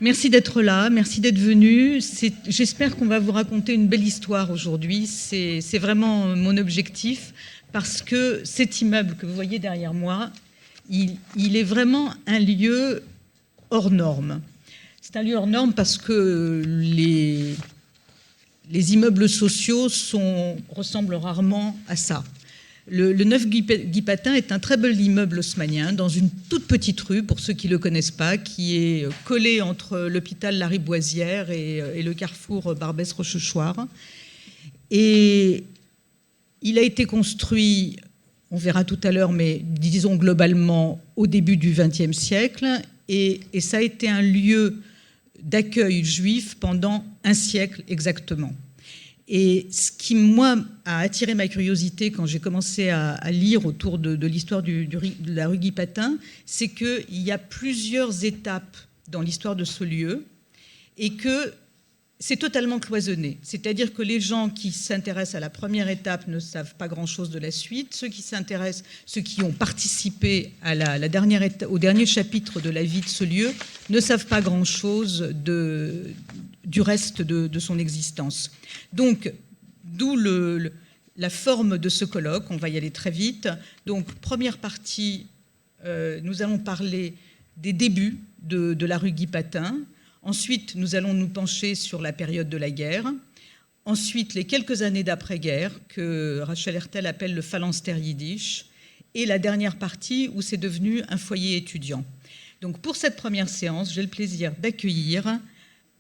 Merci d'être là, merci d'être venu. J'espère qu'on va vous raconter une belle histoire aujourd'hui. C'est vraiment mon objectif, parce que cet immeuble que vous voyez derrière moi, il est vraiment un lieu hors norme. C'est un lieu hors norme parce que les immeubles sociaux ressemblent rarement à ça. Le 9 Guy Patin est un très bel immeuble haussmannien dans une toute petite rue, pour ceux qui ne le connaissent pas, qui est collé entre l'hôpital Lariboisière et le carrefour Barbès-Rochechouart. Et il a été construit, on verra tout à l'heure, mais disons globalement au début du XXe siècle, et ça a été un lieu d'accueil juif pendant un siècle exactement. Et ce qui, moi, a attiré ma curiosité quand j'ai commencé à lire autour de l'histoire de la rue Guy Patin, c'est qu'il y a plusieurs étapes dans l'histoire de ce lieu et que c'est totalement cloisonné. C'est-à-dire que les gens qui s'intéressent à la première étape ne savent pas grand-chose de la suite. Ceux qui ont participé à au dernier chapitre de la vie de ce lieu ne savent pas grand-chose du reste de son existence. Donc, d'où la forme de ce colloque. On va y aller très vite. Donc, première partie, nous allons parler des débuts de la rue Guy Patin. Ensuite, nous allons nous pencher sur la période de la guerre. Ensuite, les quelques années d'après-guerre, que Rachel Hertel appelle le phalanstère yiddish. Et la dernière partie, où c'est devenu un foyer étudiant. Donc, pour cette première séance, j'ai le plaisir d'accueillir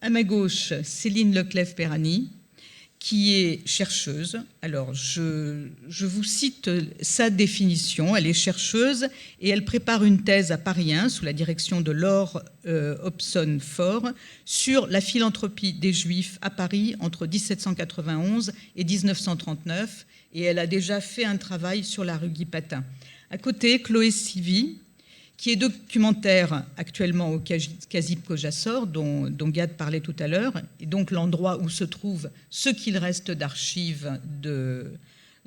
à ma gauche Céline Leclève-Perrani, qui est chercheuse. Alors, je vous cite sa définition. Elle est chercheuse et elle prépare une thèse à Paris 1 sous la direction de Laure Hobson-Faure sur la philanthropie des Juifs à Paris entre 1791 et 1939. Et elle a déjà fait un travail sur la rue Guy Patin. À côté, Chloé Sivy, qui est documentaire actuellement au CASIP Cojassor, dont Gad parlait tout à l'heure, et donc l'endroit où se trouve ce qu'il reste d'archives de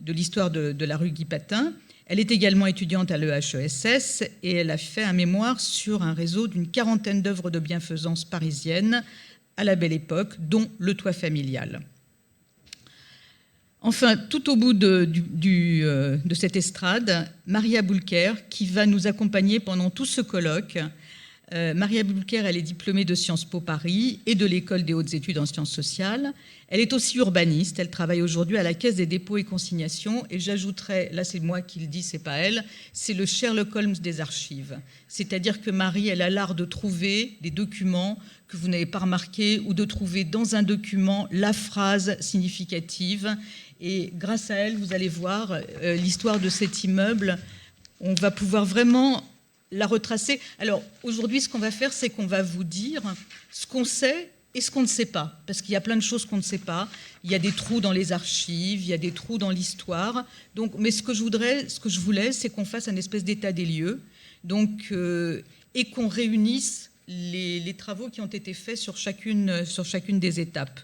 l'histoire de la rue Guy Patin. Elle est également étudiante à l'EHESS et elle a fait un mémoire sur un réseau d'une quarantaine d'œuvres de bienfaisance parisiennes à la Belle Époque, dont le toit familial. Enfin, tout au bout de cette estrade, Maria Boulker, qui va nous accompagner pendant tout ce colloque. Maria Boulker, elle est diplômée de Sciences Po Paris et de l'École des hautes études en sciences sociales. Elle est aussi urbaniste. Elle travaille aujourd'hui à la Caisse des dépôts et consignations. Et j'ajouterais, là c'est moi qui le dis, c'est pas elle, c'est le Sherlock Holmes des archives. C'est-à-dire que Marie, elle a l'art de trouver des documents que vous n'avez pas remarqués ou de trouver dans un document la phrase significative. Et grâce à elle, vous allez voir l'histoire de cet immeuble. On va pouvoir vraiment la retracer. Alors, aujourd'hui, ce qu'on va faire, c'est qu'on va vous dire ce qu'on sait et ce qu'on ne sait pas. Parce qu'il y a plein de choses qu'on ne sait pas. Il y a des trous dans les archives, il y a des trous dans l'histoire. Donc, mais ce que je voulais, c'est qu'on fasse un espèce d'état des lieux. Donc, et qu'on réunisse les travaux qui ont été faits sur chacune des étapes.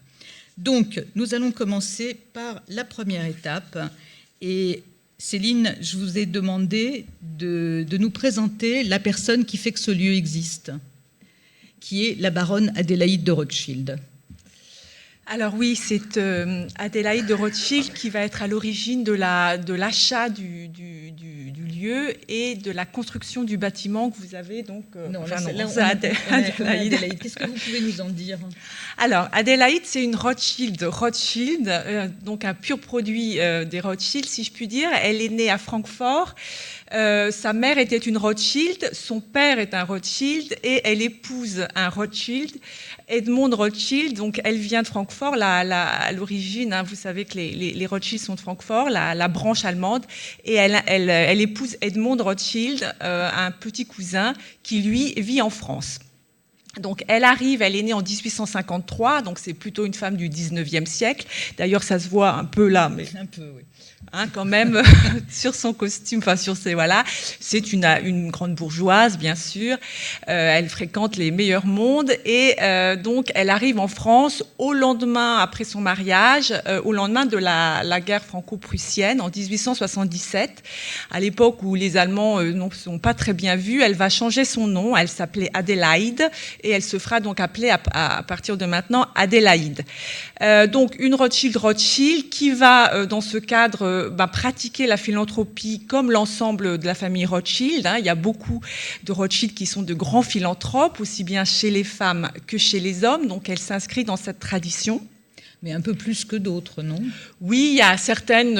Donc, nous allons commencer par la première étape. Et Céline, je vous ai demandé de nous présenter la personne qui fait que ce lieu existe, qui est la baronne Adélaïde de Rothschild. Alors oui, c'est Adélaïde de Rothschild qui va être à l'origine de l'achat du lieu et de la construction du bâtiment que vous avez donc. Adélaïde. Qu'est-ce que vous pouvez nous en dire? Alors Adélaïde, c'est une Rothschild, donc un pur produit des Rothschild, si je puis dire. Elle est née à Francfort. Sa mère était une Rothschild, son père est un Rothschild et elle épouse un Rothschild, Edmond Rothschild. Donc elle vient de Francfort, à l'origine, hein, vous savez que les Rothschild sont de Francfort, la branche allemande, et elle épouse Edmond Rothschild, un petit cousin qui lui vit en France. Donc elle est née en 1853, donc c'est plutôt une femme du 19e siècle. D'ailleurs ça se voit un peu là, mais un peu, oui. quand même, sur son costume, enfin sur ses, voilà. C'est une grande bourgeoise, bien sûr. Elle fréquente les meilleurs mondes et donc elle arrive en France au lendemain, après son mariage, au lendemain de la guerre franco-prussienne en 1877. À l'époque où les Allemands ne sont pas très bien vus, elle va changer son nom. Elle s'appelait Adélaïde et elle se fera donc appeler à partir de maintenant Adélaïde. Donc une Rothschild qui va dans ce cadre pratiquer la philanthropie comme l'ensemble de la famille Rothschild. Il y a beaucoup de Rothschild qui sont de grands philanthropes, aussi bien chez les femmes que chez les hommes. Donc elle s'inscrit dans cette tradition. Mais un peu plus que d'autres, non? Oui, il y a certaines...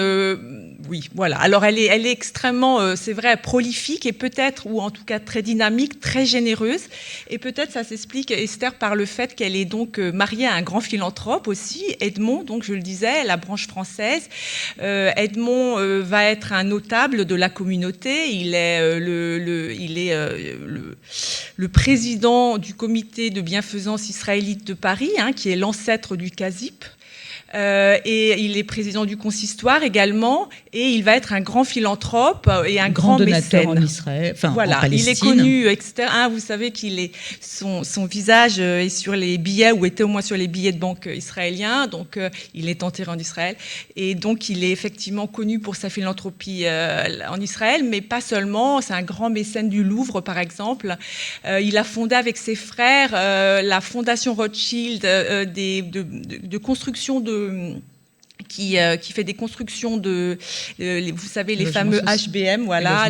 oui, voilà. Alors, elle est extrêmement, c'est vrai, prolifique et peut-être, ou en tout cas très dynamique, très généreuse. Et peut-être ça s'explique, Esther, par le fait qu'elle est donc mariée à un grand philanthrope aussi, Edmond, donc je le disais, la branche française. Edmond va être un notable de la communauté. Il est le président du comité de bienfaisance israélite de Paris, qui est l'ancêtre du CASIP. Et il est président du consistoire également, et il va être un grand philanthrope et un grand donateur mécène en Israël, enfin voilà, en Palestine. Il est connu, etc. Vous savez qu'il est son visage est sur les billets, ou était au moins sur les billets de banque israéliens, donc il est enterré en Israël, et donc il est effectivement connu pour sa philanthropie en Israël, mais pas seulement. C'est un grand mécène du Louvre, par exemple. Il a fondé avec ses frères la fondation Rothschild de construction qui fait des constructions de, vous savez, les fameux HBM, voilà,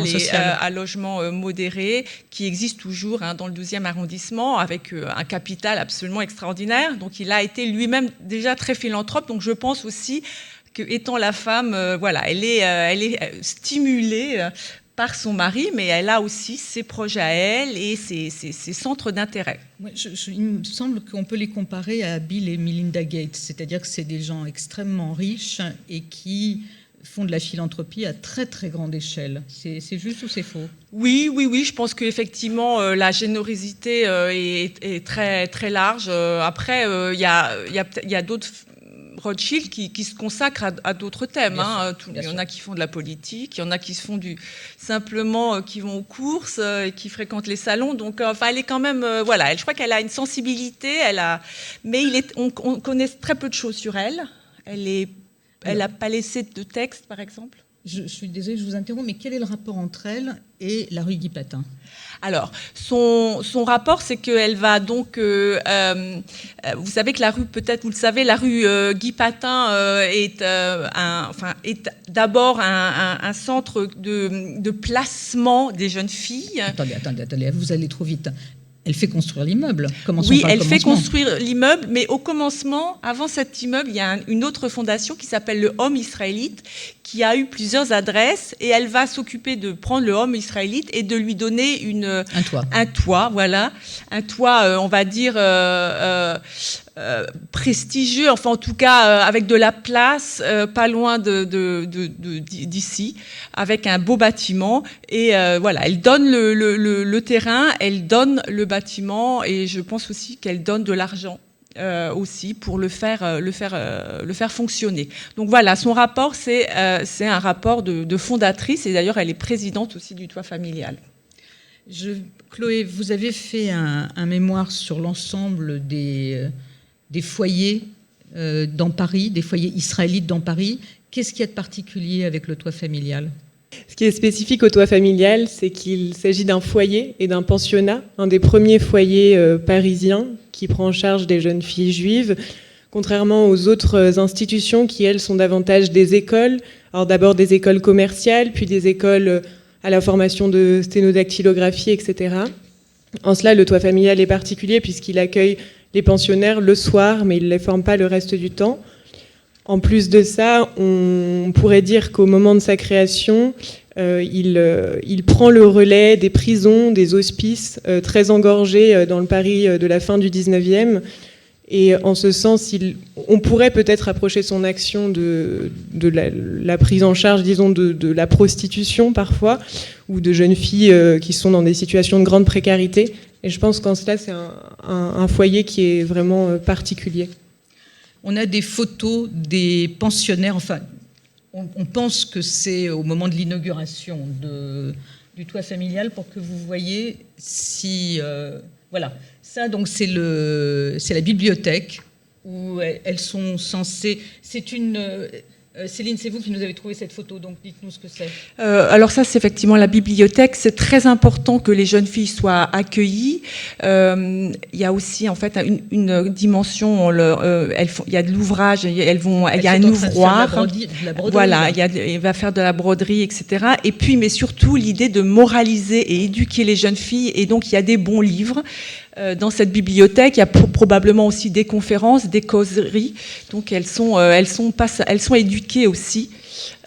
à logements modérés, qui existent toujours dans le 12e arrondissement, avec un capital absolument extraordinaire. Donc il a été lui-même déjà très philanthrope. Donc je pense aussi que, étant la femme, voilà, elle est stimulée par son mari, mais elle a aussi ses projets à elle et ses centres d'intérêt. Ouais, il me semble qu'on peut les comparer à Bill et Melinda Gates, c'est-à-dire que c'est des gens extrêmement riches et qui font de la philanthropie à très très grande échelle. C'est juste ou c'est faux? Oui, je pense qu'effectivement la générosité est très très large. Après, il y a d'autres Rothschild qui se consacrent à d'autres thèmes. Il y en a qui font de la politique, il y en a qui se font simplement qui vont aux courses, qui fréquentent les salons. Donc, elle est quand même, voilà. Je crois qu'elle a une sensibilité. Mais on connaît très peu de choses sur elle. Elle n'a pas laissé de texte, par exemple. Je suis désolée, je vous interromps, mais quel est le rapport entre elle et la rue Guy Patin? Alors, son rapport, c'est qu'elle va donc... vous savez que la rue, peut-être vous le savez, la rue Guy Patin est d'abord un centre de placement des jeunes filles. Attendez, vous allez trop vite. Elle fait construire l'immeuble. Oui, elle fait construire l'immeuble, mais au commencement, avant cet immeuble, il y a une autre fondation qui s'appelle le Home Israélite, qui a eu plusieurs adresses, et elle va s'occuper de prendre le Home Israélite et de lui donner un toit, voilà, un toit, on va dire prestigieux, enfin en tout cas avec de la place, pas loin d'ici, avec un beau bâtiment, et voilà, elle donne le terrain, elle donne le bâtiment, et je pense aussi qu'elle donne de l'argent aussi pour le faire fonctionner. Donc voilà, son rapport, c'est un rapport de fondatrice, et d'ailleurs elle est présidente aussi du toit familial. Chloé, vous avez fait un mémoire sur l'ensemble des foyers dans Paris, des foyers israélites dans Paris. Qu'est-ce qu'il y a de particulier avec le toit familial? Ce qui est spécifique au toit familial, c'est qu'il s'agit d'un foyer et d'un pensionnat, un des premiers foyers parisiens qui prend en charge des jeunes filles juives, contrairement aux autres institutions qui, elles, sont davantage des écoles. Alors d'abord des écoles commerciales, puis des écoles à la formation de sténodactylographie, etc. En cela, le toit familial est particulier puisqu'il accueille les pensionnaires le soir, mais il ne les forme pas le reste du temps. En plus de ça, on pourrait dire qu'au moment de sa création, il prend le relais des prisons, des hospices très engorgés dans le Paris de la fin du 19e. Et en ce sens, on pourrait peut-être rapprocher son action de la prise en charge, disons, de la prostitution parfois, ou de jeunes filles qui sont dans des situations de grande précarité. Et je pense qu'en cela, c'est un foyer qui est vraiment particulier. On a des photos des pensionnaires, enfin, on pense que c'est au moment de l'inauguration du toit familial pour que vous voyez si... voilà, ça donc c'est la bibliothèque où elles sont censées... C'est une... Céline, c'est vous qui nous avez trouvé cette photo, donc dites-nous ce que c'est. Alors ça, c'est effectivement la bibliothèque. C'est très important que les jeunes filles soient accueillies. Il y a aussi en fait une dimension. Il y a de l'ouvrage, il y a un ouvroir. Voilà, il va faire de la broderie, etc. Et puis, mais surtout l'idée de moraliser et éduquer les jeunes filles. Et donc, il y a des bons livres. Dans cette bibliothèque, il y a probablement aussi des conférences, des causeries. Donc elles sont éduquées aussi,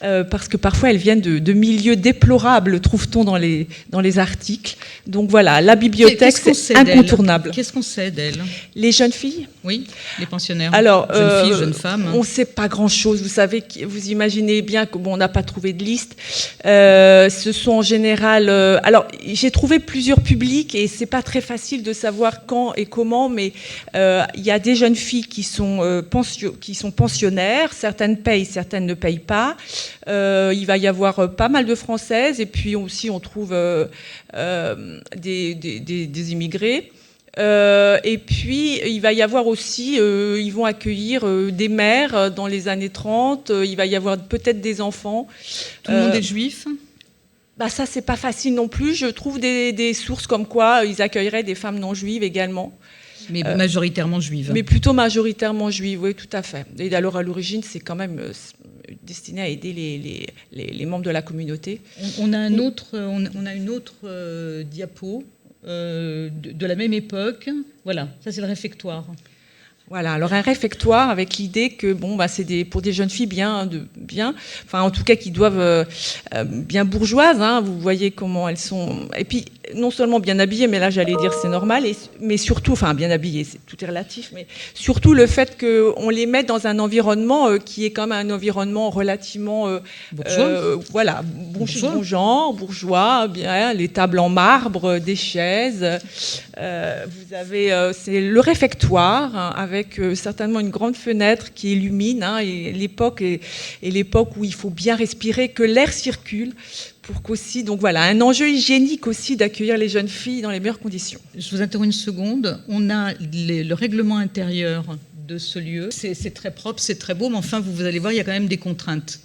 parce que parfois elles viennent de milieux déplorables, trouve-t-on dans les articles. Donc voilà, la bibliothèque, c'est incontournable. Qu'est-ce qu'on sait d'elles? Les jeunes filles? Oui, les pensionnaires. Alors, jeunes filles, jeunes femmes. On ne sait pas grand-chose. Vous savez, vous imaginez bien que on n'a pas trouvé de liste. Ce sont en général. Alors, j'ai trouvé plusieurs publics et c'est pas très facile de savoir quand et comment, mais il y a des jeunes filles qui sont pensionnaires. Certaines payent, certaines ne payent pas. Il va y avoir pas mal de Françaises et puis aussi on trouve des immigrés. Et puis, il va y avoir aussi, ils vont accueillir des mères dans les années 30, il va y avoir peut-être des enfants. Tout le monde est juif? Ça, c'est pas facile non plus. Je trouve des sources comme quoi ils accueilleraient des femmes non juives également. Mais majoritairement juives. Mais plutôt majoritairement juives, oui, tout à fait. Et alors, à l'origine, c'est quand même destiné à aider les membres de la communauté. On a une autre diapo. De la même époque. Voilà, ça c'est le réfectoire. Voilà, alors un réfectoire avec l'idée que c'est pour des jeunes filles enfin en tout cas qui doivent bien bourgeoises. Hein, vous voyez comment elles sont. Et puis non seulement bien habillées, mais là j'allais dire c'est normal, mais surtout, enfin bien habillées, tout est relatif, mais surtout le fait qu'on les mette dans un environnement qui est quand même un environnement relativement bourgeois, bien les tables en marbre, des chaises. Vous avez c'est le réfectoire hein, avec certainement une grande fenêtre qui illumine et l'époque où il faut bien respirer, que l'air circule pour qu'aussi, donc voilà, un enjeu hygiénique aussi d'accueillir les jeunes filles dans les meilleures conditions. Je vous interromps une seconde. On a le règlement intérieur de ce lieu. C'est très propre, c'est très beau, mais enfin, vous allez voir, il y a quand même des contraintes.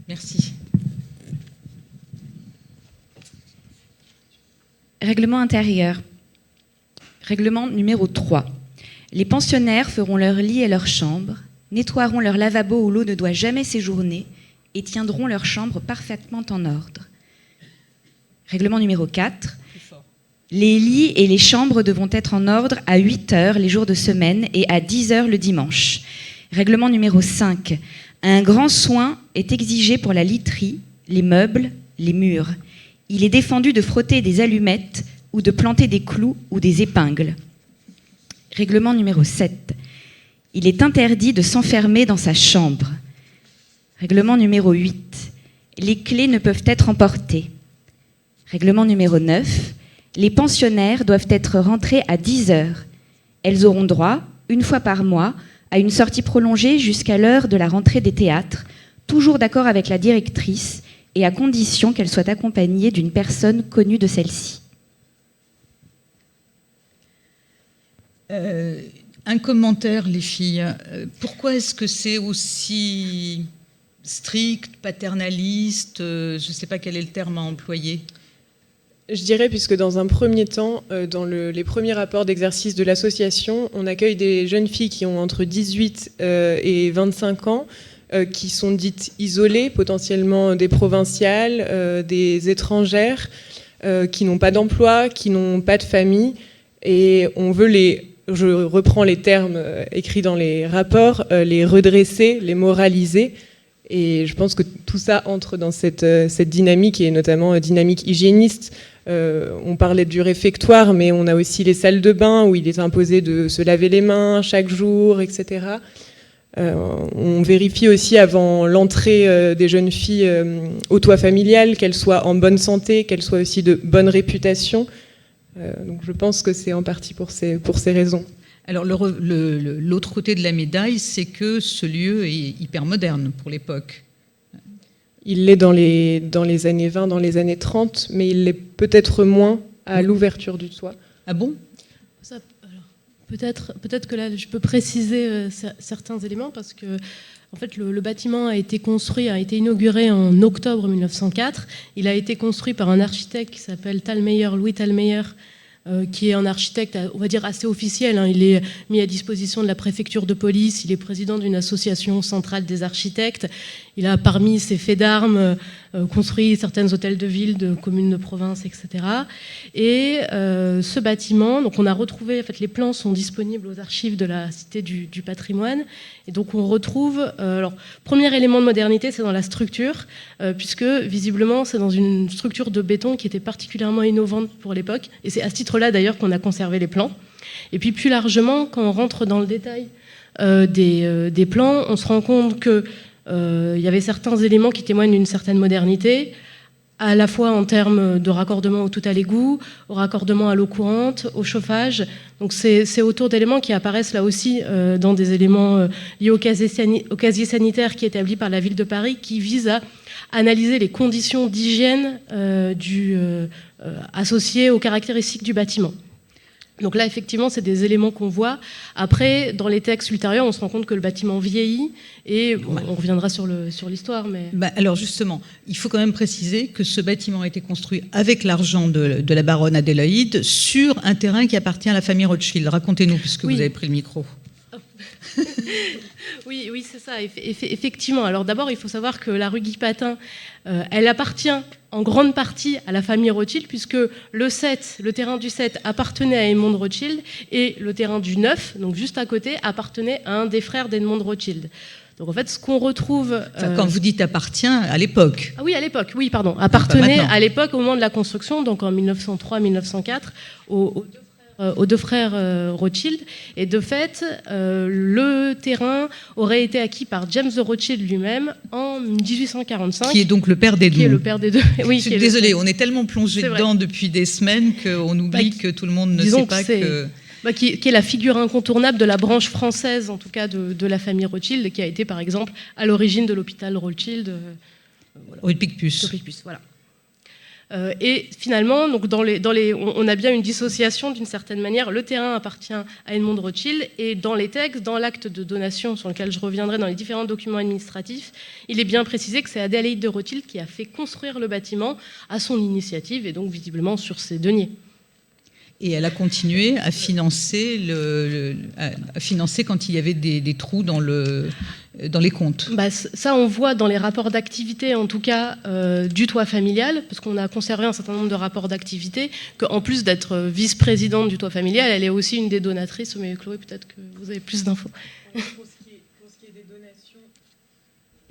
Merci. Règlement intérieur. Règlement numéro 3. Les pensionnaires feront leur lit et leur chambre, nettoieront leur lavabo où l'eau ne doit jamais séjourner et tiendront leur chambre parfaitement en ordre. Règlement numéro 4. Les lits et les chambres devront être en ordre à 8 heures les jours de semaine et à 10 heures le dimanche. Règlement numéro 5. Un grand soin est exigé pour la literie, les meubles, les murs. Il est défendu de frotter des allumettes ou de planter des clous ou des épingles. Règlement numéro 7. Il est interdit de s'enfermer dans sa chambre. Règlement numéro 8. Les clés ne peuvent être emportées. Règlement numéro 9. Les pensionnaires doivent être rentrés à 10 heures. Elles auront droit, une fois par mois, à une sortie prolongée jusqu'à l'heure de la rentrée des théâtres, toujours d'accord avec la directrice et à condition qu'elle soit accompagnée d'une personne connue de celle-ci. Un commentaire, les filles. Pourquoi est-ce que c'est aussi strict, paternaliste? Je ne sais pas quel est le terme à employer. Je dirais, puisque dans un premier temps, dans les premiers rapports d'exercice de l'association, on accueille des jeunes filles qui ont entre 18 et 25 ans, qui sont dites isolées, potentiellement des provinciales, des étrangères, qui n'ont pas d'emploi, qui n'ont pas de famille. Et on veut je reprends les termes écrits dans les rapports, les redresser, les moraliser. Et je pense que tout ça entre dans cette dynamique, et notamment dynamique hygiéniste. On parlait du réfectoire, mais on a aussi les salles de bain où il est imposé de se laver les mains chaque jour, etc. On vérifie aussi avant l'entrée des jeunes filles au toit familial qu'elles soient en bonne santé, qu'elles soient aussi de bonne réputation. Donc je pense que c'est en partie pour ces raisons. Alors l'autre côté de la médaille, c'est que ce lieu est hyper moderne pour l'époque. Il l'est dans les années 20, dans les années 30, mais il l'est peut-être moins à l'ouverture du toit. Ah bon ? Ça, peut-être que là, je peux préciser certains éléments parce que en fait, le bâtiment a été inauguré en octobre 1904. Il a été construit par un architecte qui s'appelle Louis Thalmeyer, qui est un architecte, on va dire, assez officiel. Il est mis à disposition de la préfecture de police. Il est président d'une association centrale des architectes. Il a, parmi ses faits d'armes, construit certains hôtels de ville, de communes de province, etc. Et ce bâtiment, donc on a retrouvé, en fait, les plans sont disponibles aux archives de la Cité du patrimoine. Et donc on retrouve, alors, premier élément de modernité, c'est dans la structure, puisque visiblement c'est dans une structure de béton qui était particulièrement innovante pour l'époque. Et c'est à ce titre-là d'ailleurs qu'on a conservé les plans. Et puis plus largement, quand on rentre dans le détail des plans, on se rend compte que il y avait certains éléments qui témoignent d'une certaine modernité, à la fois en termes de raccordement au tout à l'égout, au raccordement à l'eau courante, au chauffage. Donc c'est autour d'éléments qui apparaissent là aussi dans des éléments liés au casier sanitaire qui est établi par la ville de Paris, qui vise à analyser les conditions d'hygiène associées aux caractéristiques du bâtiment. Donc là, effectivement, c'est des éléments qu'on voit. Après, dans les textes ultérieurs, on se rend compte que le bâtiment vieillit, et on reviendra sur l'histoire. Mais... alors justement, il faut quand même préciser que ce bâtiment a été construit avec l'argent de la baronne Adélaïde sur un terrain qui appartient à la famille Rothschild. Racontez-nous, puisque vous avez pris le micro. Oui, c'est ça, effectivement. Alors d'abord, il faut savoir que la rue Guy-Patin, elle appartient en grande partie à la famille Rothschild, puisque le terrain du 7 appartenait à Edmond de Rothschild, et le terrain du 9, donc juste à côté, appartenait à un des frères d'Edmond de Rothschild. Donc en fait, ce qu'on retrouve... Quand vous dites appartient, à l'époque. Ah oui, à l'époque, oui, pardon. Appartenait à l'époque, au moment de la construction, donc en 1903-1904, aux deux frères Rothschild. Et de fait, le terrain aurait été acquis par James de Rothschild lui-même en 1845. Qui est donc le père d'Edmond. Qui est le père des deux. Oui, je suis désolée, on est tellement plongé dedans depuis des semaines qu'on oublie que tout le monde ne sait pas que... qui est la figure incontournable de la branche française, en tout cas de la famille Rothschild, qui a été par exemple à l'origine de l'hôpital Rothschild. Rue de Picpus. Voilà. Et finalement, donc on a bien une dissociation d'une certaine manière. Le terrain appartient à Edmond de Rothschild, et dans les textes, dans l'acte de donation sur lequel je reviendrai dans les différents documents administratifs, il est bien précisé que c'est Adélaïde de Rothschild qui a fait construire le bâtiment à son initiative, et donc visiblement sur ses deniers. Et elle a continué à financer, quand il y avait des trous dans les comptes. Ça, on voit dans les rapports d'activité, en tout cas, du toit familial, parce qu'on a conservé un certain nombre de rapports d'activité, qu'en plus d'être vice-présidente du toit familial, elle est aussi une des donatrices. Mais Chloé, peut-être que vous avez plus d'infos.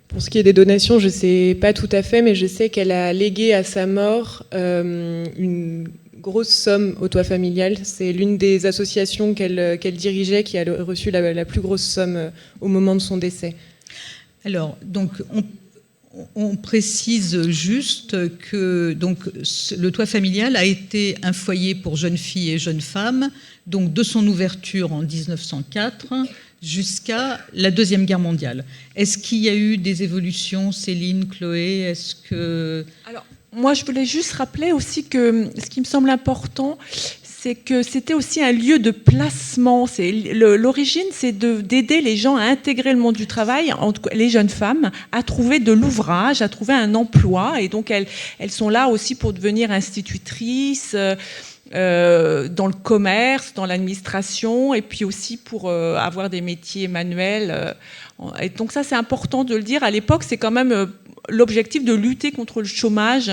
Pour ce qui est des donations, je ne sais pas tout à fait, mais je sais qu'elle a légué à sa mort une grosse somme au toit familial. C'est l'une des associations qu'elle dirigeait qui a reçu la plus grosse somme au moment de son décès. Alors, donc, on précise juste que donc, le toit familial a été un foyer pour jeunes filles et jeunes femmes, donc de son ouverture en 1904 jusqu'à la Deuxième Guerre mondiale. Est-ce qu'il y a eu des évolutions, Céline, Chloé? Est-ce que... Alors, moi, je voulais juste rappeler aussi que ce qui me semble important, c'est que c'était aussi un lieu de placement. L'origine, c'est d'aider les gens à intégrer le monde du travail, en tout cas les jeunes femmes, à trouver de l'ouvrage, à trouver un emploi. Et donc, elles sont là aussi pour devenir institutrices, dans le commerce, dans l'administration, et puis aussi pour avoir des métiers manuels. Et donc ça, c'est important de le dire. À l'époque, c'est quand même l'objectif de lutter contre le chômage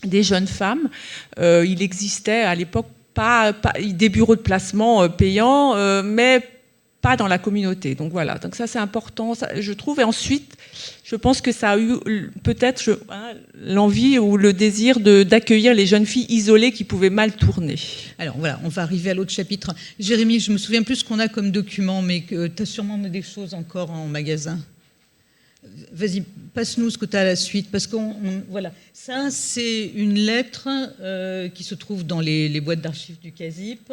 des jeunes femmes. Il existait à l'époque pas des bureaux de placement payants, mais pas dans la communauté. Donc voilà, donc ça c'est important, ça, je trouve. Et ensuite, je pense que ça a eu peut-être l'envie ou le désir d'accueillir les jeunes filles isolées qui pouvaient mal tourner. Alors voilà, on va arriver à l'autre chapitre. Jérémy, je me souviens plus ce qu'on a comme document, mais tu as sûrement des choses encore en magasin. Vas-y, passe-nous ce que tu as à la suite, parce voilà, ça c'est une lettre qui se trouve dans les boîtes d'archives du CASIP,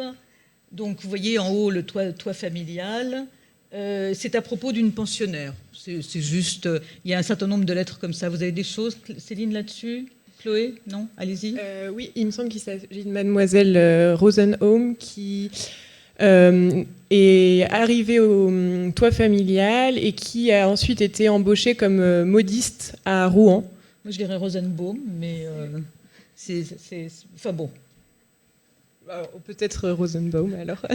Donc, vous voyez en haut le toit familial. C'est à propos d'une pensionnaire. C'est juste, il y a un certain nombre de lettres comme ça. Vous avez des choses, Céline, là-dessus? Chloé? Non? Allez-y. Oui, il me semble qu'il s'agit de mademoiselle Rosenholm qui est arrivée au toit familial et qui a ensuite été embauchée comme modiste à Rouen. Moi, je dirais Rosenbaum, mais enfin bon. Peut-être Rosenbaum, alors.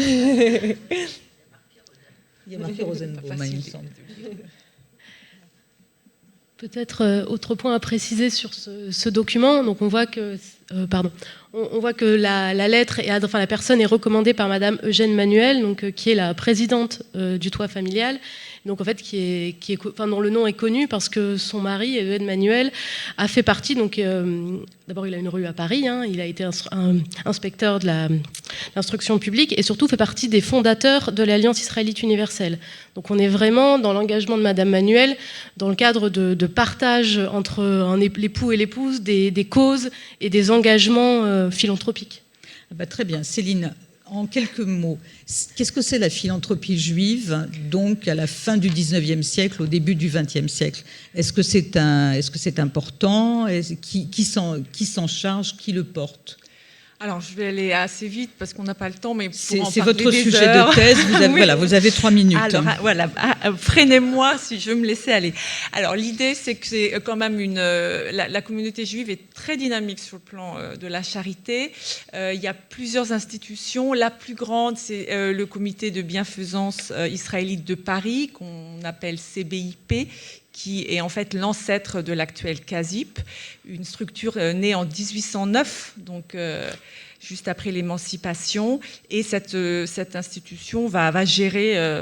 Il y a marqué Rosenbaum, il me semble. Peut-être autre point à préciser sur ce document. Donc on voit que, on voit que la lettre, la personne est recommandée par Madame Eugène Manuel, donc qui est la présidente du toit familial. Donc en fait, dont le nom est connu parce que son mari, Eugène Manuel, a fait partie. Donc d'abord, il a une rue à Paris. Il a été inspecteur de l'instruction publique et surtout fait partie des fondateurs de l'Alliance israélite universelle. Donc on est vraiment dans l'engagement de Madame Manuel dans le cadre de partage entre l'époux et l'épouse des causes et des engagements philanthropiques. Très bien, Céline. En quelques mots, qu'est-ce que c'est la philanthropie juive, donc à la fin du 19e siècle, au début du 20e siècle? Est-ce que c'est important? Qui s'en charge? Qui le porte? Alors, je vais aller assez vite parce qu'on n'a pas le temps, mais c'est votre sujet de thèse. Vous avez 3 minutes. Alors, voilà, freinez-moi si je veux me laisser aller. Alors, l'idée, c'est que c'est quand même la communauté juive est très dynamique sur le plan de la charité. Il y a plusieurs institutions. La plus grande, c'est le comité de bienfaisance israélite de Paris, qu'on appelle CBIP, qui est en fait l'ancêtre de l'actuel CASIP, une structure née en 1809, donc juste après l'émancipation. Et cette institution va gérer,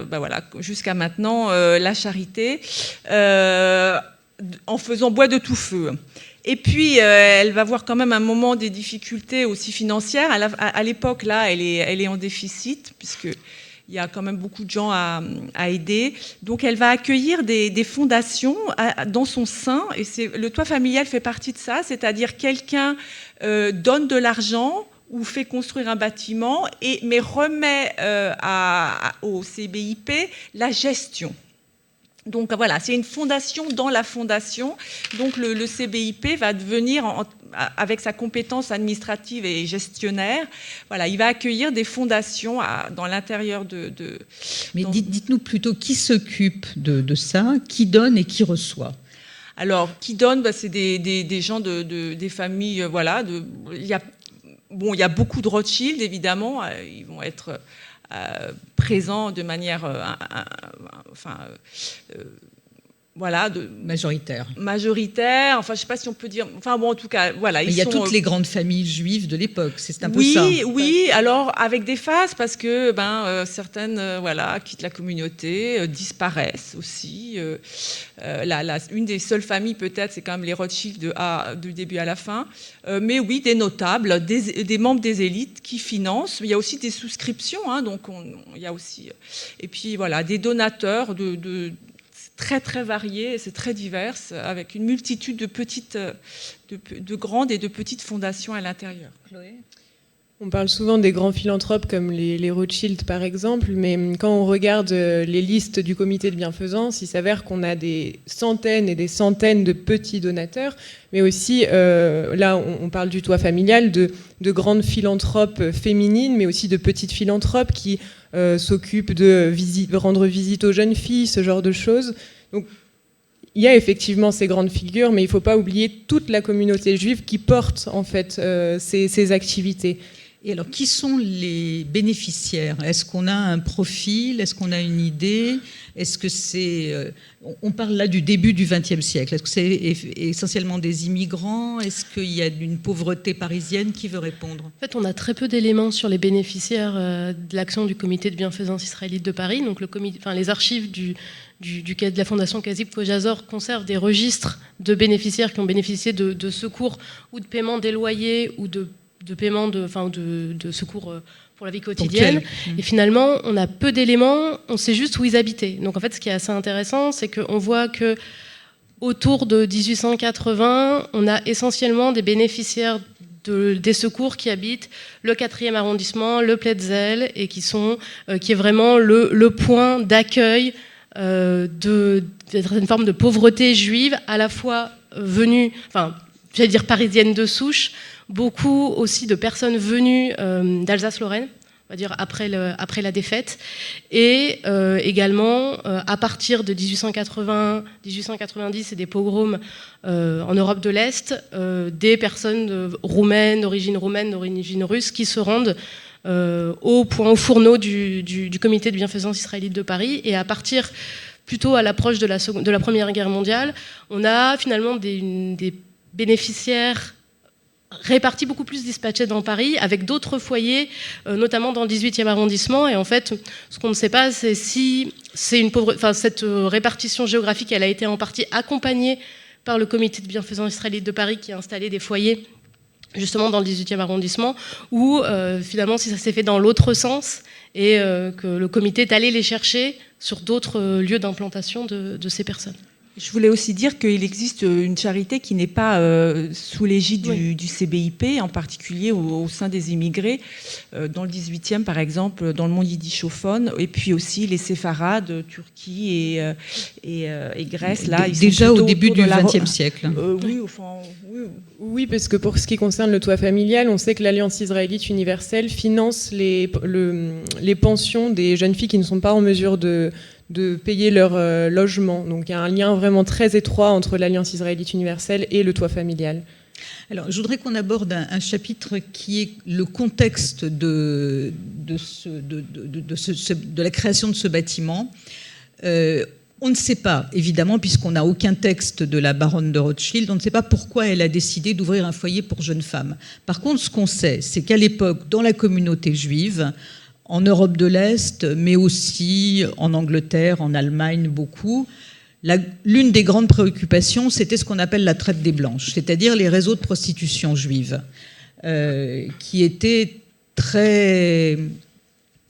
jusqu'à maintenant, la charité en faisant bois de tout feu. Et puis, elle va voir quand même un moment des difficultés aussi financières. À l'époque, là, elle est en déficit, puisque il y a quand même beaucoup de gens à aider. Donc, elle va accueillir des fondations dans son sein. Et le toit familial fait partie de ça. C'est-à-dire quelqu'un donne de l'argent ou fait construire un bâtiment, mais remet au CBIP la gestion. Donc voilà, c'est une fondation dans la fondation. Donc le CBIP va devenir, avec sa compétence administrative et gestionnaire, voilà, il va accueillir des fondations dans l'intérieur de... Mais dites-nous plutôt qui s'occupe de ça, qui donne et qui reçoit. Alors, qui donne, c'est des gens des familles, voilà. Il y a beaucoup de Rothschild, évidemment. Ils vont être... présent de manière majoritaire. Enfin, je sais pas si on peut dire. Enfin bon, en tout cas, voilà. Mais il y a toutes les grandes familles juives de l'époque. C'est un peu ça. Oui. Alors avec des phases parce que certaines quittent la communauté, disparaissent aussi. Une des seules familles peut-être, c'est quand même les Rothschild du début à la fin. Mais oui, des notables, des membres des élites qui financent. Il y a aussi des souscriptions, donc il y a aussi. Et puis voilà, des donateurs de très très variées, c'est très divers, avec une multitude de grandes et de petites fondations à l'intérieur. Chloé ? On parle souvent des grands philanthropes comme les Rothschild par exemple, mais quand on regarde les listes du comité de bienfaisance, il s'avère qu'on a des centaines et des centaines de petits donateurs, mais aussi, là on parle du toit familial, de grandes philanthropes féminines, mais aussi de petites philanthropes qui s'occupent de rendre visite aux jeunes filles, ce genre de choses. Donc, il y a effectivement ces grandes figures, mais il ne faut pas oublier toute la communauté juive qui porte en fait ces activités. Et alors, qui sont les bénéficiaires? Est-ce qu'on a un profil? Est-ce qu'on a une idée? Est-ce que c'est... on parle là du début du XXe siècle. Est-ce que c'est essentiellement des immigrants? Est-ce qu'il y a une pauvreté parisienne? Qui veut répondre? En fait, on a très peu d'éléments sur les bénéficiaires de l'action du comité de bienfaisance israélite de Paris. Donc, les archives de la fondation Kazip Kojazor conservent des registres de bénéficiaires qui ont bénéficié de secours ou de paiement des loyers ou de paiement de secours pour la vie quotidienne. Et finalement, on a peu d'éléments, on sait juste où ils habitaient. Donc en fait, ce qui est assez intéressant, c'est qu'on voit que autour de 1880, on a essentiellement des bénéficiaires des secours qui habitent le 4e arrondissement, le Pletzel, et qui est vraiment le point d'accueil d'une forme de pauvreté juive, à la fois parisienne de souche, beaucoup aussi de personnes venues d'Alsace-Lorraine, on va dire après la défaite, et également à partir de 1890 et des pogroms en Europe de l'Est, des personnes d'origine roumaine, d'origine russe, qui se rendent au fourneau du comité de bienfaisance israélite de Paris. Et à partir, plutôt à l'approche de la Première Guerre mondiale, on a finalement des bénéficiaires répartis beaucoup plus dispatchés dans Paris, avec d'autres foyers, notamment dans le 18e arrondissement. Et en fait, ce qu'on ne sait pas, c'est si cette répartition géographique, elle a été en partie accompagnée par le comité de bienfaisance israélite de Paris, qui a installé des foyers justement dans le 18e arrondissement, ou finalement si ça s'est fait dans l'autre sens, et que le comité est allé les chercher sur d'autres lieux d'implantation de ces personnes. Je voulais aussi dire qu'il existe une charité qui n'est pas sous l'égide du CBIP, en particulier au sein des immigrés, dans le 18e par exemple, dans le monde yiddishophone, et puis aussi les séfarades, Turquie et Grèce. Là, ils déjà sont au début du XXe siècle. Oui, parce que pour ce qui concerne le toit familial, on sait que l'Alliance israélite universelle finance les pensions des jeunes filles qui ne sont pas en mesure de payer leur logement. Donc il y a un lien vraiment très étroit entre l'Alliance israélite universelle et le toit familial. Alors, je voudrais qu'on aborde un chapitre qui est le contexte de la création de ce bâtiment. On ne sait pas, évidemment, puisqu'on n'a aucun texte de la baronne de Rothschild, on ne sait pas pourquoi elle a décidé d'ouvrir un foyer pour jeunes femmes. Par contre, ce qu'on sait, c'est qu'à l'époque, dans la communauté juive, en Europe de l'Est, mais aussi en Angleterre, en Allemagne, beaucoup. L'une des grandes préoccupations, c'était ce qu'on appelle la traite des blanches, c'est-à-dire les réseaux de prostitution juive, qui étaient très,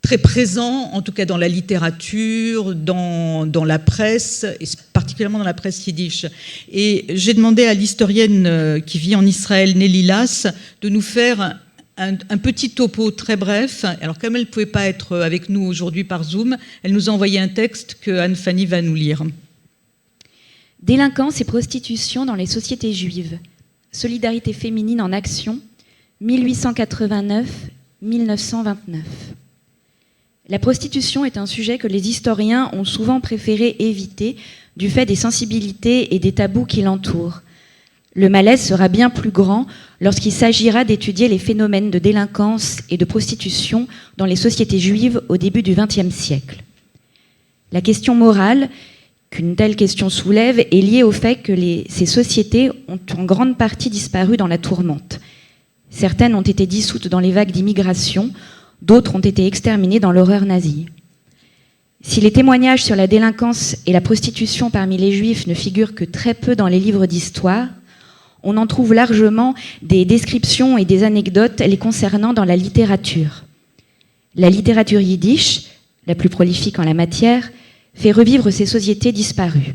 très présents, en tout cas dans la littérature, dans la presse, et particulièrement dans la presse yiddish. Et j'ai demandé à l'historienne qui vit en Israël, Nelly Lass, de nous faire un petit topo très bref. Alors, comme elle ne pouvait pas être avec nous aujourd'hui par Zoom, elle nous a envoyé un texte que Anne-Fanny va nous lire. Délinquance et prostitution dans les sociétés juives. Solidarité féminine en action, 1889-1929. La prostitution est un sujet que les historiens ont souvent préféré éviter du fait des sensibilités et des tabous qui l'entourent. Le malaise sera bien plus grand lorsqu'il s'agira d'étudier les phénomènes de délinquance et de prostitution dans les sociétés juives au début du XXe siècle. La question morale qu'une telle question soulève est liée au fait que ces sociétés ont en grande partie disparu dans la tourmente. Certaines ont été dissoutes dans les vagues d'immigration, d'autres ont été exterminées dans l'horreur nazie. Si les témoignages sur la délinquance et la prostitution parmi les Juifs ne figurent que très peu dans les livres d'histoire, on en trouve largement des descriptions et des anecdotes les concernant dans la littérature. La littérature yiddish, la plus prolifique en la matière, fait revivre ces sociétés disparues.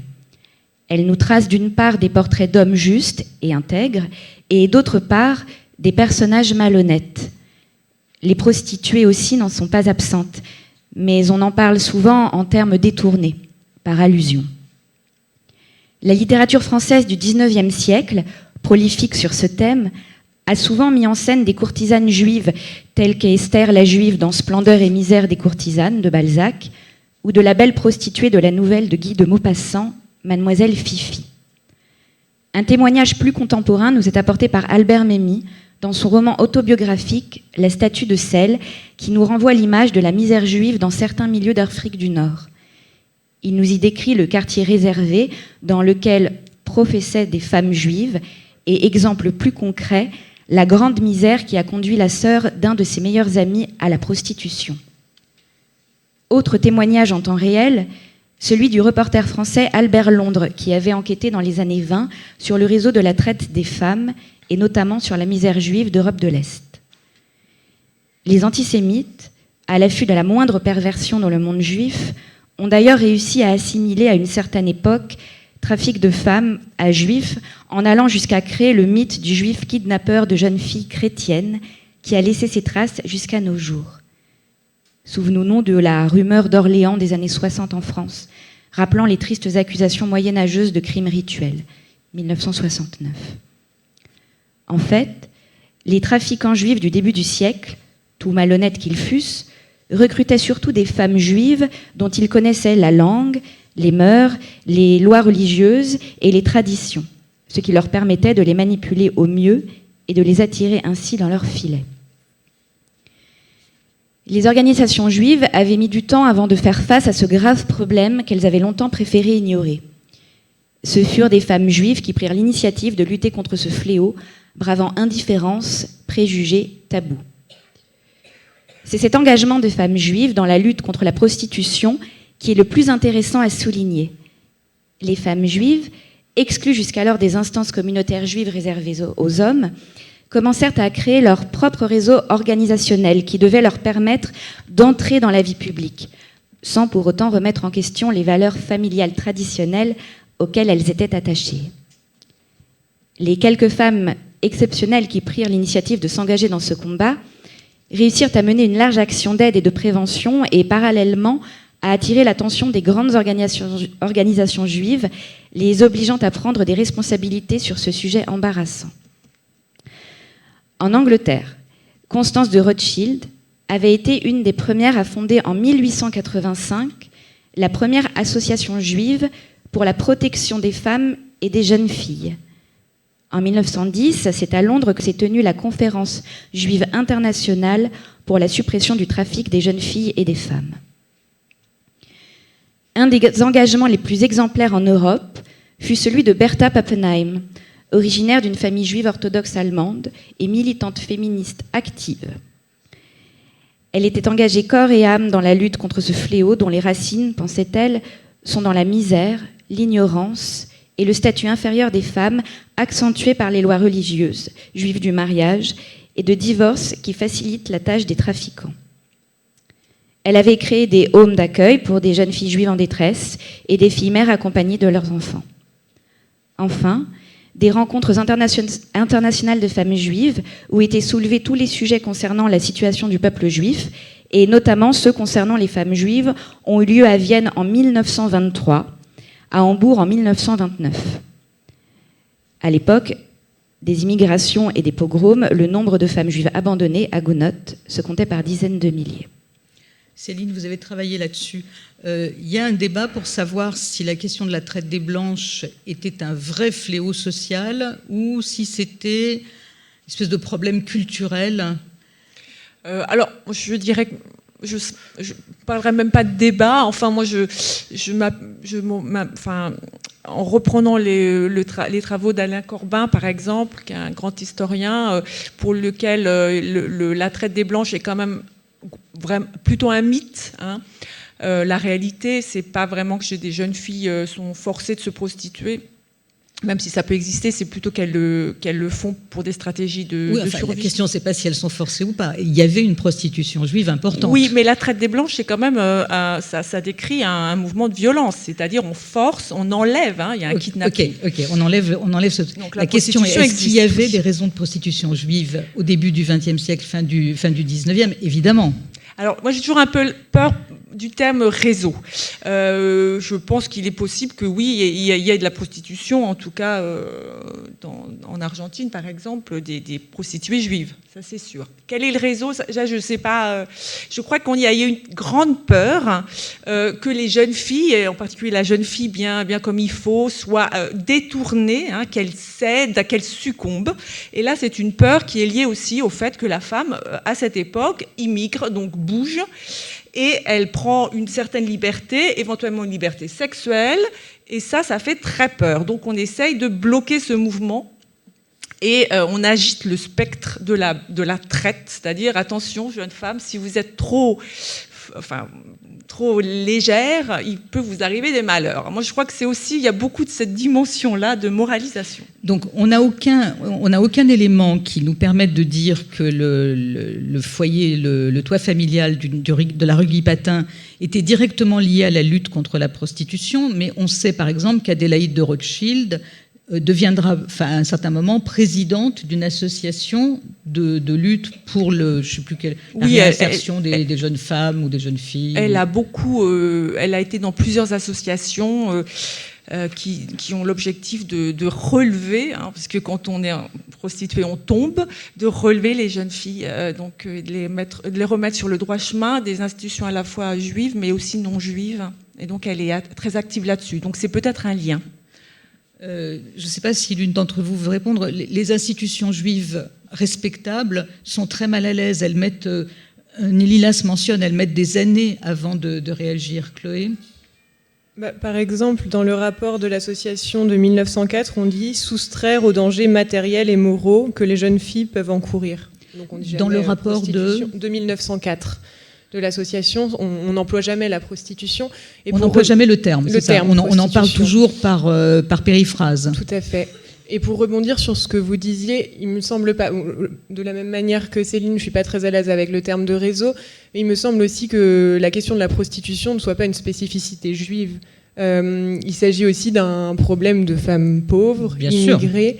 Elle nous trace d'une part des portraits d'hommes justes et intègres, et d'autre part des personnages malhonnêtes. Les prostituées aussi n'en sont pas absentes, mais on en parle souvent en termes détournés, par allusion. La littérature française du XIXe siècle, prolifique sur ce thème, a souvent mis en scène des courtisanes juives, telles qu'Esther la Juive dans Splendeur et misère des courtisanes de Balzac, ou de la belle prostituée de la nouvelle de Guy de Maupassant, Mademoiselle Fifi. Un témoignage plus contemporain nous est apporté par Albert Memmi dans son roman autobiographique La statue de sel, qui nous renvoie l'image de la misère juive dans certains milieux d'Afrique du Nord. Il nous y décrit le quartier réservé dans lequel professaient des femmes juives et, exemple plus concret, la grande misère qui a conduit la sœur d'un de ses meilleurs amis à la prostitution. Autre témoignage en temps réel, celui du reporter français Albert Londres, qui avait enquêté dans les années 20 sur le réseau de la traite des femmes et notamment sur la misère juive d'Europe de l'Est. Les antisémites, à l'affût de la moindre perversion dans le monde juif, ont d'ailleurs réussi à assimiler à une certaine époque trafic de femmes à juifs, en allant jusqu'à créer le mythe du juif kidnappeur de jeunes filles chrétiennes qui a laissé ses traces jusqu'à nos jours. Souvenons-nous de la rumeur d'Orléans des années 60 en France, rappelant les tristes accusations moyenâgeuses de crimes rituels, 1969. En fait, les trafiquants juifs du début du siècle, tout malhonnêtes qu'ils fussent, recrutaient surtout des femmes juives dont ils connaissaient la langue, les mœurs, les lois religieuses et les traditions, ce qui leur permettait de les manipuler au mieux et de les attirer ainsi dans leur filet. Les organisations juives avaient mis du temps avant de faire face à ce grave problème qu'elles avaient longtemps préféré ignorer. Ce furent des femmes juives qui prirent l'initiative de lutter contre ce fléau, bravant indifférence, préjugés, tabous. C'est cet engagement de femmes juives dans la lutte contre la prostitution qui est le plus intéressant à souligner. Les femmes juives, exclues jusqu'alors des instances communautaires juives réservées aux hommes, commencèrent à créer leur propre réseau organisationnel qui devait leur permettre d'entrer dans la vie publique, sans pour autant remettre en question les valeurs familiales traditionnelles auxquelles elles étaient attachées. Les quelques femmes exceptionnelles qui prirent l'initiative de s'engager dans ce combat réussirent à mener une large action d'aide et de prévention et parallèlement à attirer l'attention des grandes organisations juives, les obligeant à prendre des responsabilités sur ce sujet embarrassant. En Angleterre, Constance de Rothschild avait été une des premières à fonder en 1885 la première association juive pour la protection des femmes et des jeunes filles. En 1910, c'est à Londres que s'est tenue la conférence juive internationale pour la suppression du trafic des jeunes filles et des femmes. Un des engagements les plus exemplaires en Europe fut celui de Bertha Pappenheim, originaire d'une famille juive orthodoxe allemande et militante féministe active. Elle était engagée corps et âme dans la lutte contre ce fléau dont les racines, pensait-elle, sont dans la misère, l'ignorance et le statut inférieur des femmes accentué par les lois religieuses, juives du mariage et de divorce qui facilitent la tâche des trafiquants. Elle avait créé des homes d'accueil pour des jeunes filles juives en détresse et des filles mères accompagnées de leurs enfants. Enfin, des rencontres internationales de femmes juives où étaient soulevés tous les sujets concernant la situation du peuple juif, et notamment ceux concernant les femmes juives, ont eu lieu à Vienne en 1923, à Hambourg en 1929. À l'époque des immigrations et des pogroms, le nombre de femmes juives abandonnées à Gounod se comptait par dizaines de milliers. Céline, vous avez travaillé là-dessus. Il y a un débat pour savoir si la question de la traite des blanches était un vrai fléau social ou si c'était une espèce de problème culturel. Alors, je dirais que je parlerai même pas de débat. Enfin, moi, en reprenant les travaux d'Alain Corbin, par exemple, qui est un grand historien, pour lequel la traite des blanches est quand même plutôt un mythe. Hein. La réalité, c'est pas vraiment que des jeunes filles sont forcées de se prostituer. Même si ça peut exister, c'est plutôt qu'elles le font pour des stratégies de survie. La question, c'est pas si elles sont forcées ou pas. Il y avait une prostitution juive importante. Oui, mais la traite des blanches, c'est quand même, ça décrit un mouvement de violence. C'est-à-dire, on force, on enlève. Hein, il y a un kidnapping. Ok, on enlève ce. Donc, la question est, est-ce qu'il y avait des raisons de prostitution juive au début du XXe siècle, fin du XIXe? Évidemment. Alors, moi, j'ai toujours un peu peur du terme réseau. Je pense qu'il est possible que oui, il y ait de la prostitution, en tout cas en Argentine, par exemple, des prostituées juives. Ça, c'est sûr. Quel est le réseau? Ça, je ne sais pas. Je crois qu'il y a eu une grande peur que les jeunes filles, et en particulier la jeune fille bien comme il faut, soient détournées, hein, qu'elles cèdent, qu'elles succombent. Et là, c'est une peur qui est liée aussi au fait que la femme, à cette époque, immigre, donc bouge, et elle prend une certaine liberté, éventuellement une liberté sexuelle, et ça fait très peur. Donc on essaye de bloquer ce mouvement, et on agite le spectre de la traite, c'est-à-dire, attention, jeune femme, si vous êtes trop trop légère, il peut vous arriver des malheurs. Moi, je crois que il y a beaucoup de cette dimension-là de moralisation. Donc, on n'a aucun élément qui nous permette de dire que le foyer, le toit familial de la rue Guy-Patin était directement lié à la lutte contre la prostitution, mais on sait par exemple qu'Adélaïde de Rothschild deviendra, à un certain moment, présidente d'une association de lutte pour la réinsertion des jeunes femmes ou des jeunes filles. Elle a été dans plusieurs associations qui ont l'objectif de relever, parce que quand on est prostituée, on tombe, de relever les jeunes filles, de les remettre sur le droit chemin des institutions à la fois juives, mais aussi non juives. Et donc, elle est très active là-dessus. Donc, c'est peut-être un lien. Je ne sais pas si l'une d'entre vous veut répondre. Les institutions juives respectables sont très mal à l'aise. Elles mettent, Lilas mentionne, elles mettent des années avant de réagir. Chloé ? Par exemple, dans le rapport de l'association de 1904, on dit « soustraire aux dangers matériels et moraux que les jeunes filles peuvent encourir ». Donc on dit dans le rapport de 1904 de l'association, on n'emploie jamais la prostitution. Et on n'emploie jamais le terme. On en parle toujours par périphrase. Tout à fait. Et pour rebondir sur ce que vous disiez, il me semble pas, de la même manière que Céline, je suis pas très à l'aise avec le terme de réseau, mais il me semble aussi que la question de la prostitution ne soit pas une spécificité juive. Il s'agit aussi d'un problème de femmes pauvres, immigrées.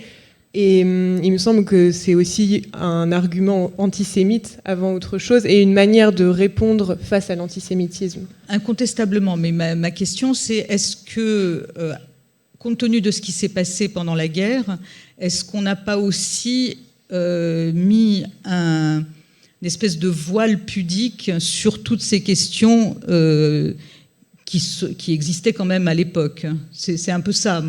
Et il me semble que c'est aussi un argument antisémite avant autre chose et une manière de répondre face à l'antisémitisme. Incontestablement, mais ma question c'est est-ce que, compte tenu de ce qui s'est passé pendant la guerre, est-ce qu'on n'a pas aussi mis une espèce de voile pudique sur toutes ces questions qui existaient quand même à l'époque ? C'est un peu ça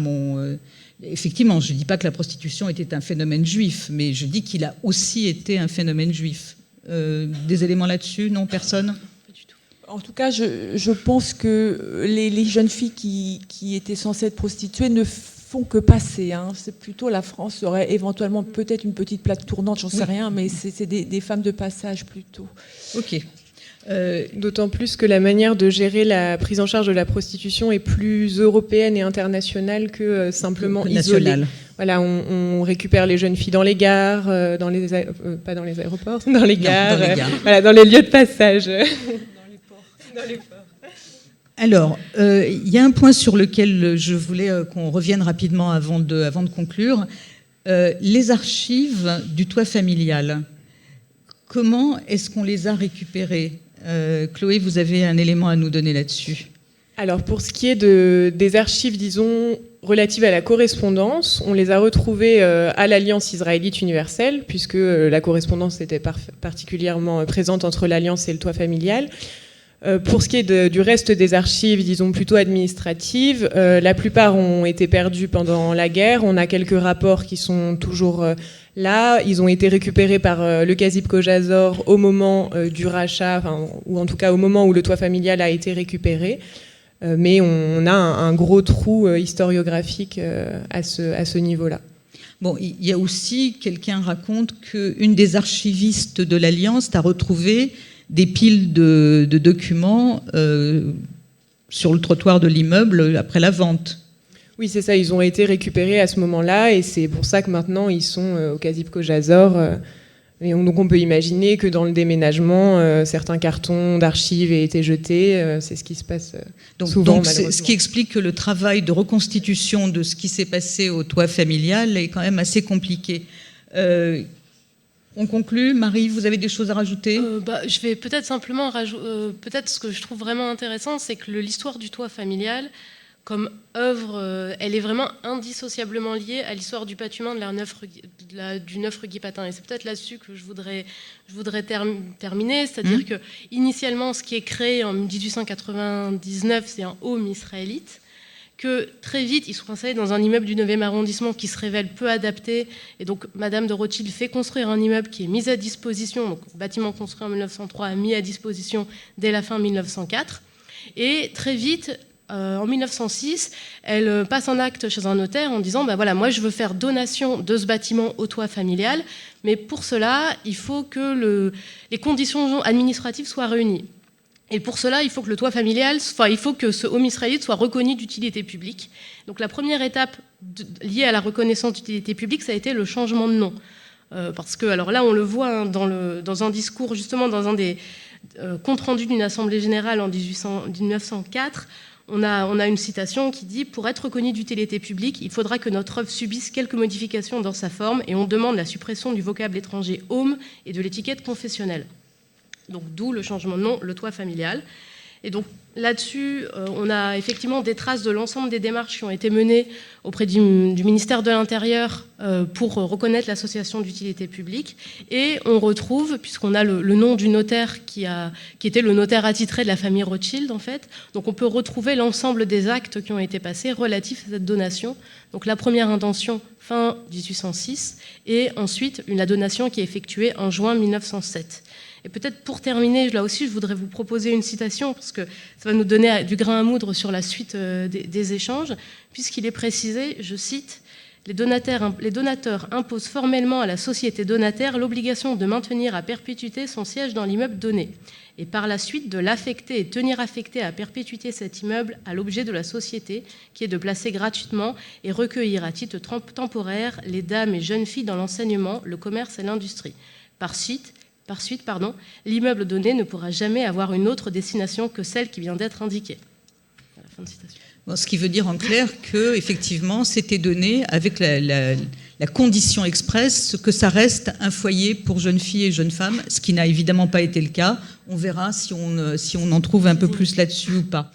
Effectivement, je ne dis pas que la prostitution était un phénomène juif, mais je dis qu'il a aussi été un phénomène juif. Des éléments là-dessus ? Non, personne ? Pas du tout. En tout cas, je pense que les jeunes filles qui étaient censées être prostituées ne font que passer. C'est plutôt la France aurait éventuellement peut-être une petite plaque tournante, j'en sais rien, mais c'est des femmes de passage plutôt. Ok. D'autant plus que la manière de gérer la prise en charge de la prostitution est plus européenne et internationale que simplement isolée. Voilà, on récupère les jeunes filles dans les gares, pas dans les aéroports, dans les gares, voilà, dans les lieux de passage. Dans les ports. Alors, il y a un point sur lequel je voulais qu'on revienne rapidement avant de conclure. Les archives du toit familial, comment est-ce qu'on les a récupérées ? Chloé, vous avez un élément à nous donner là-dessus. Alors, pour ce qui est des archives, disons, relatives à la correspondance, on les a retrouvées à l'Alliance israélite universelle, puisque la correspondance était particulièrement présente entre l'Alliance et le toit familial. Pour ce qui est du reste des archives, disons plutôt administratives, la plupart ont été perdues pendant la guerre. On a quelques rapports qui sont toujours là. Ils ont été récupérés par le Kazib Kojazor au moment du rachat, ou en tout cas au moment où le toit familial a été récupéré. Mais on a un gros trou historiographique à ce niveau-là. Bon, il y a aussi, quelqu'un raconte qu'une des archivistes de l'Alliance a retrouvé des piles de documents sur le trottoir de l'immeuble après la vente. Oui, c'est ça, ils ont été récupérés à ce moment-là et c'est pour ça que maintenant ils sont au Kazib Kojazor. Donc on peut imaginer que dans le déménagement, certains cartons d'archives aient été jetés. C'est ce qui se passe souvent, donc malheureusement. Ce qui explique que le travail de reconstitution de ce qui s'est passé au toit familial est quand même assez compliqué. On conclut. Marie, vous avez des choses à rajouter ? Je vais peut-être simplement peut-être ce que je trouve vraiment intéressant, c'est que l'histoire du toit familial, comme œuvre, elle est vraiment indissociablement liée à l'histoire du bâtiment du 9 rue Guy-Patin. Et c'est peut-être là-dessus que je voudrais terminer. C'est-à-dire que initialement, ce qui est créé en 1899, c'est un home israélite, que très vite, ils sont installés dans un immeuble du 9e arrondissement qui se révèle peu adapté. Et donc, Madame de Rothschild fait construire un immeuble qui est mis à disposition, donc bâtiment construit en 1903, mis à disposition dès la fin 1904. Et très vite, en 1906, elle passe un acte chez un notaire en disant voilà, moi je veux faire donation de ce bâtiment au toit familial, mais pour cela, il faut que les conditions administratives soient réunies. Et pour cela, il faut que le toit familial, il faut que ce home israélite soit reconnu d'utilité publique. Donc la première étape liée à la reconnaissance d'utilité publique, ça a été le changement de nom. Parce que, alors là, on le voit dans un discours, justement, dans un des comptes rendus d'une assemblée générale en 1904, on a une citation qui dit « Pour être reconnu d'utilité publique, il faudra que notre œuvre subisse quelques modifications dans sa forme et on demande la suppression du vocable étranger home et de l'étiquette confessionnelle. » Donc d'où le changement de nom, le toit familial. Et donc là-dessus, on a effectivement des traces de l'ensemble des démarches qui ont été menées auprès du ministère de l'Intérieur pour reconnaître l'association d'utilité publique. Et on retrouve, puisqu'on a le nom du notaire qui était le notaire attitré de la famille Rothschild, en fait, donc on peut retrouver l'ensemble des actes qui ont été passés relatifs à cette donation. Donc la première intention, fin 1806, et ensuite la donation qui est effectuée en juin 1907. Et peut-être pour terminer, là aussi, je voudrais vous proposer une citation, parce que ça va nous donner du grain à moudre sur la suite des échanges, puisqu'il est précisé, je cite, « Les donateurs imposent formellement à la société donataire l'obligation de maintenir à perpétuité son siège dans l'immeuble donné, et par la suite de l'affecter et tenir affecté à perpétuité cet immeuble à l'objet de la société, qui est de placer gratuitement et recueillir à titre temporaire les dames et jeunes filles dans l'enseignement, le commerce et l'industrie. Par suite, l'immeuble donné ne pourra jamais avoir une autre destination que celle qui vient d'être indiquée. » Voilà, fin de citation. Bon, ce qui veut dire en clair que effectivement, c'était donné avec la condition expresse que ça reste un foyer pour jeunes filles et jeunes femmes, ce qui n'a évidemment pas été le cas. On verra si on en trouve un peu plus là-dessus ou pas.